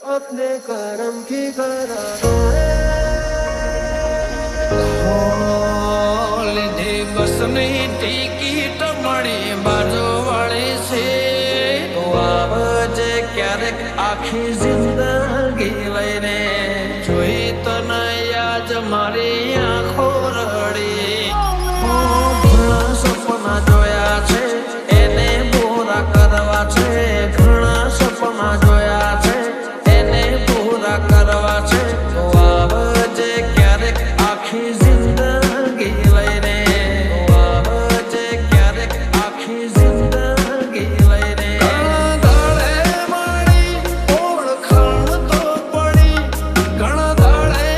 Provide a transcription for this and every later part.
अपने कर्म की कराना લીધી બસની ટિકિટ મળી બાજુ વાળી છે તો આવજે ક્યારેક આખી જિંદગી લઈને જોઈ તને યાદ મારી આંખો રડી ઘણા સપના જોયા છે એને પૂરા કરવા છે ઘણા સપના જોયા છે એને પૂરા કરવા છે તો આવજે ક્યારેક આખી જિંદગી લઈને તો આવજે ક્યારેક આખી જિંદગી લઈને ઘણા દાડે મળી ઓળખાણ તો પડી ઘણા દાડે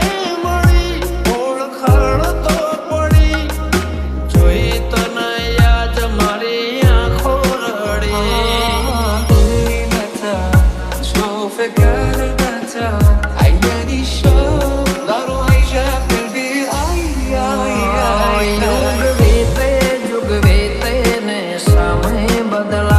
મળી ઓળખાણ તો પડી જોઈ તને યાદ મારી આંખો રડી شوف قلبته عيني شوف ضرو عيشة في البيت યુગ વીતે ને સમય બદલા